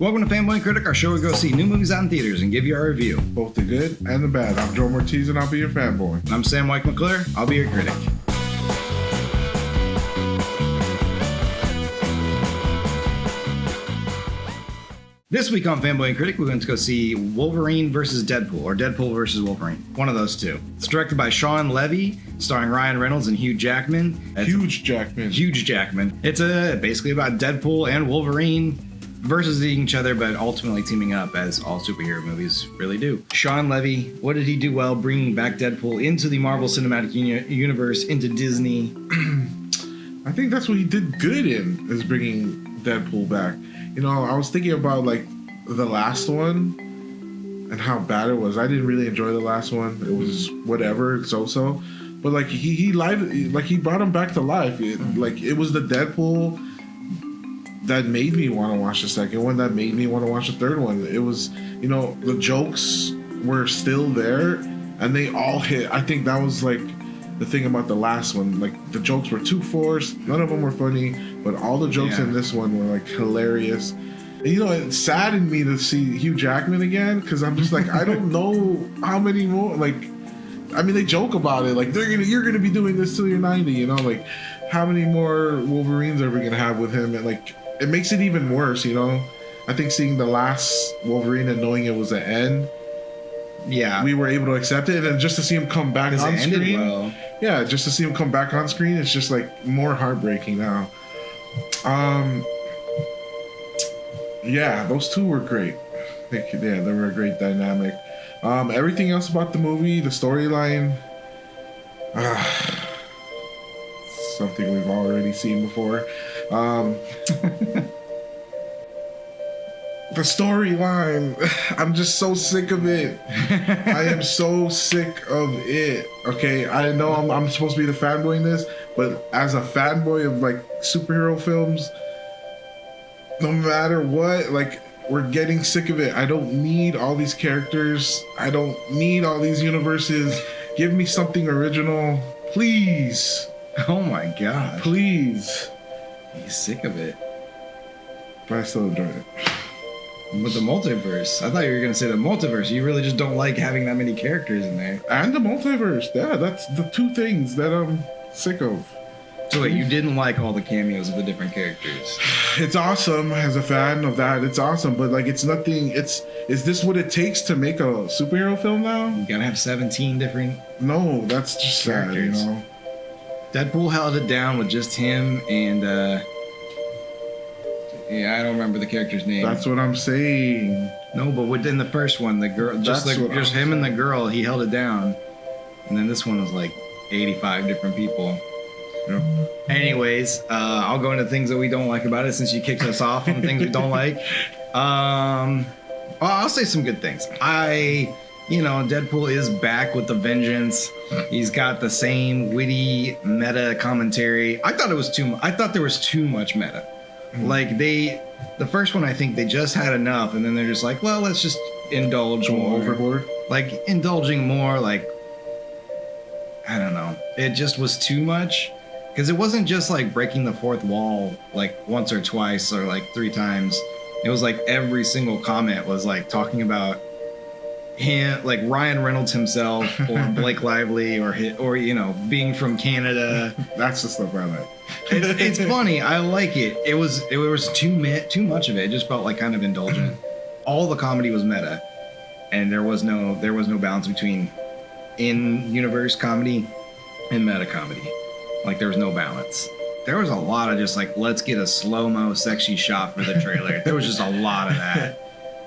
Welcome to Fanboy and Critic, our show where we go see new movies out in theaters and give you our review. Both the good and the bad. I'm Joe Ortiz and I'll be your fanboy. I'm Sam Wike-McClure. I'll be your critic. This week on Fanboy and Critic, we're going to go see Wolverine versus Deadpool, or Deadpool versus Wolverine. One of those two. It's directed by Shawn Levy, starring Ryan Reynolds and Hugh Jackman. Huge Jackman. It's basically about Deadpool and Wolverine versus each other, but ultimately teaming up, as all superhero movies really do. Shawn Levy, what did he do well bringing back Deadpool into the Marvel Cinematic Universe, into Disney? I think that's what he did good in, is bringing Deadpool back. You know, I was thinking about, like, the last one and how bad it was. I didn't really enjoy the last one. It was whatever, so-so. But, like, he brought him back to life. It was the Deadpool that made me want to watch the second one, that made me want to watch the third one. It was, you know, the jokes were still there, and they all hit. I think that was, like, the thing about the last one. Like, the jokes were too forced. None of them were funny, but all the jokes in this one were, like, hilarious. And, you know, it saddened me to see Hugh Jackman again, because I'm just like, I don't know how many more, like, I mean, they joke about it, like, you're gonna be doing this till you're 90, you know, like, how many more Wolverines are we gonna have with him? And, like, it makes it even worse, you know. I think seeing the last Wolverine and knowing it was the end, we were able to accept it, and just to see him come back on screen, just to see him come back on screen, it's just like more heartbreaking now. Those two were great. I think, they were a great dynamic. Everything else about the movie, the storyline, something we've already seen before. The storyline, I'm just so sick of it. I am so sick of it. Okay, I know I'm supposed to be the fanboy in this, but as a fanboy of, like, superhero films, no matter what, like, we're getting sick of it. I don't need all these characters. I don't need all these universes. Give me something original, please. Oh my god. Please. He's sick of it. But I still enjoy it. With the multiverse. I thought you were going to say the multiverse. You really just don't like having that many characters in there. And the multiverse. Yeah, that's the two things that I'm sick of. So wait, you didn't like all the cameos of the different characters? It's awesome. As a fan of that, it's awesome. But, like, it's nothing. Is this what it takes to make a superhero film now? You got to have 17 different... No, that's just characters. Sad, you know? Deadpool held it down with just him and, I don't remember the character's name. That's what I'm saying. No, but within the first one, the girl, just him and the girl, he held it down. And then this one was like 85 different people. Yep. Anyways, I'll go into things that we don't like about it since you kicked us off on things we don't like. I'll say some good things. Deadpool is back with the vengeance. He's got the same witty meta commentary. I thought there was too much meta. Like, the first one, I think they just had enough, and then they're just like, well, let's just indulge more. Overboard? Like, indulging more, like, I don't know. It just was too much. Because it wasn't just, like, breaking the fourth wall, like, once or twice or, like, 3 times. It was, like, every single comment was, like, talking about him, like, Ryan Reynolds himself, or Blake Lively, or being from Canada. That's the stuff I like. It's funny. I like it. It was too much of it. It just felt like kind of indulgent. All the comedy was meta, and there was no balance between in-universe comedy and meta comedy. Like, there was no balance. There was a lot of just like, let's get a slow-mo sexy shot for the trailer. There was just a lot of that.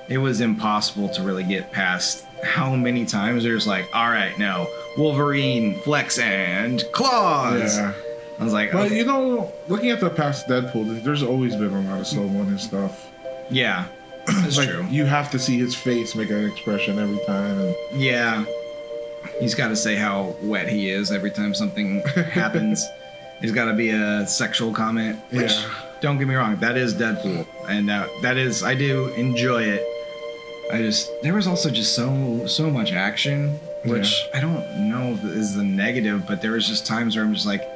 It was impossible to really get past how many times they're just like, all right, no, Wolverine, flex and claws. Yeah. I was like, but, you know, looking at the past Deadpool, there's always been a lot of slow-mo and stuff. Yeah, that's like, true. You have to see his face make an expression every time. And... yeah. He's got to say how wet he is every time something happens. There's got to be a sexual comment, which, don't get me wrong, that is Deadpool. And that is, I do enjoy it. There was also just so much action, which I don't know if is the negative, but there was just times where I'm just like,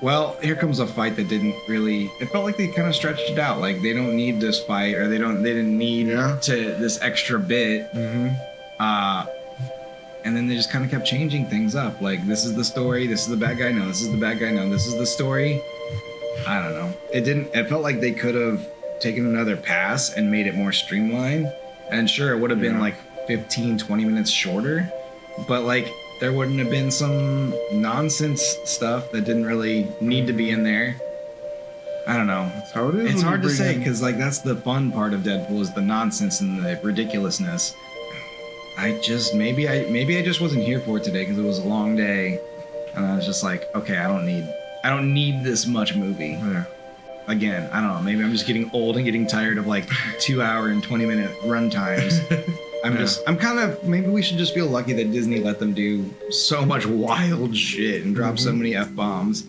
Well, here comes a fight that didn't really. It felt like they kind of stretched it out. Like they don't need this fight, or they didn't need to this extra bit. And then they just kind of kept changing things up. Like this is the story. This is the bad guy. No, this is the bad guy. No, this is the story. I don't know. It didn't. It felt like they could have taken another pass and made it more streamlined. And sure, it would have been like 15, 20 minutes shorter. But like. There wouldn't have been some nonsense stuff that didn't really need to be in there. I don't know. That's how it is. It's hard to say because like that's the fun part of Deadpool is the nonsense and the ridiculousness. Maybe I just wasn't here for it today because it was a long day, and I was just like, okay, I don't need this much movie. Yeah. Again, I don't know. Maybe I'm just getting old and getting tired of like 2 hour and 20-minute run times. Maybe we should just feel lucky that Disney let them do so much wild shit and drop so many F-bombs.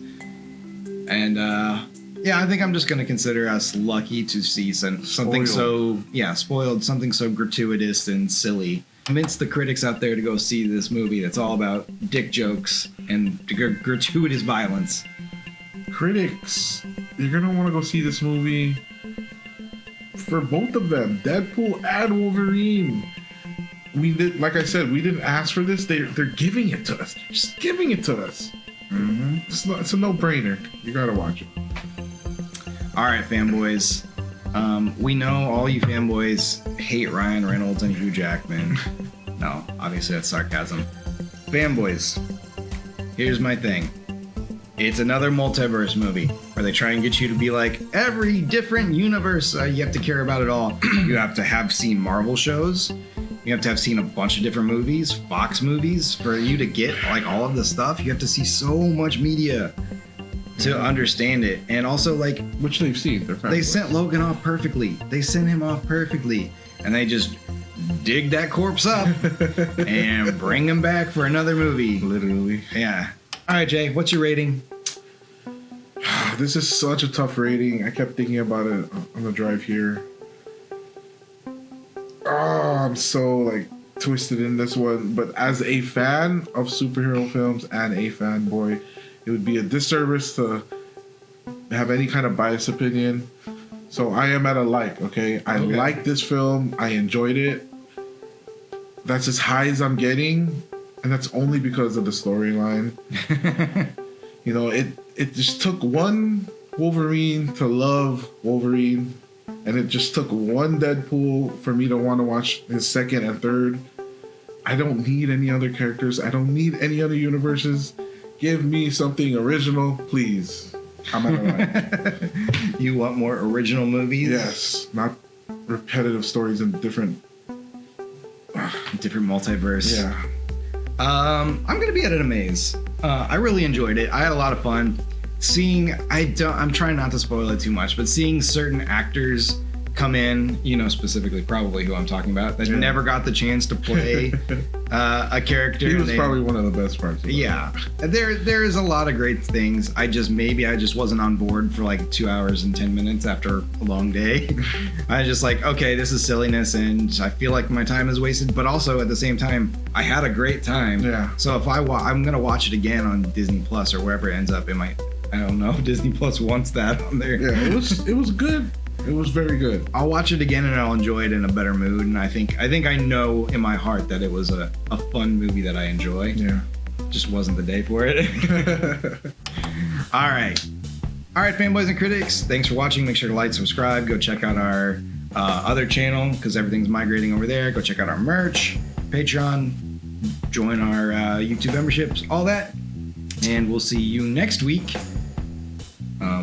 And, I think I'm just going to consider us lucky to see something spoiled, something so gratuitous and silly. Convince the critics out there to go see this movie that's all about dick jokes and gratuitous violence. Critics, you're going to want to go see this movie for both of them, Deadpool and Wolverine. We did, like I said, we didn't ask for this. They're giving it to us. They're just giving it to us. It's a no-brainer. You gotta watch it. All right, fanboys. We know all you fanboys hate Ryan Reynolds and Hugh Jackman. No, obviously that's sarcasm. Fanboys, here's my thing. It's another multiverse movie where they try and get you to be like, every different universe, you have to care about it all. You have to have seen Marvel shows. You have to have seen a bunch of different movies, Fox movies, for you to get like all of the stuff. You have to see so much media to understand it. And also like... Which they've seen. They sent Logan off perfectly. They sent him off perfectly. And they just dig that corpse up and bring him back for another movie. Literally. Yeah. All right, Jay, what's your rating? This is such a tough rating. I kept thinking about it on the drive here. Oh, I'm so like twisted in this one. But as a fan of superhero films and a fanboy, it would be a disservice to have any kind of biased opinion. So I am at a like, okay? I like this film. I enjoyed it. That's as high as I'm getting. And that's only because of the storyline. You know, it just took one Wolverine to love Wolverine. And it just took one Deadpool for me to want to watch his second and third. I don't need any other characters. I don't need any other universes. Give me something original, please. I'm out of line. You want more original movies? Yes. Not repetitive stories in different multiverse. Yeah. I'm gonna be at an amaze. I really enjoyed it. I had a lot of fun. I'm trying not to spoil it too much, but seeing certain actors come in, you know, specifically probably who I'm talking about, that never got the chance to play a character. He was probably one of the best parts of it. Yeah. There is a lot of great things. I just wasn't on board for like 2 hours and 10 minutes after a long day. I was just like, okay, this is silliness and I feel like my time is wasted, but also at the same time, I had a great time. Yeah. So if I'm going to watch it again on Disney Plus or wherever it ends up, I don't know if Disney Plus wants that on there. Yeah, it was good. It was very good. I'll watch it again and I'll enjoy it in a better mood. And I think I know in my heart that it was a fun movie that I enjoy. Yeah. Just wasn't the day for it. All right, fanboys and critics. Thanks for watching. Make sure to like, subscribe. Go check out our other channel because everything's migrating over there. Go check out our merch, Patreon. Join our YouTube memberships, all that. And we'll see you next week.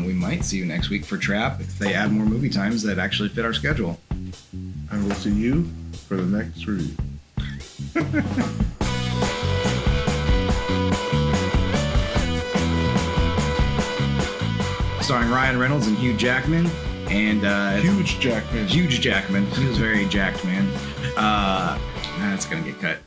We might see you next week for Trap if they add more movie times that actually fit our schedule. And we'll see you for the next review. Starring Ryan Reynolds and Hugh Jackman. And Huge Jackman. Huge Jackman. He was very jacked, man. That's going to get cut.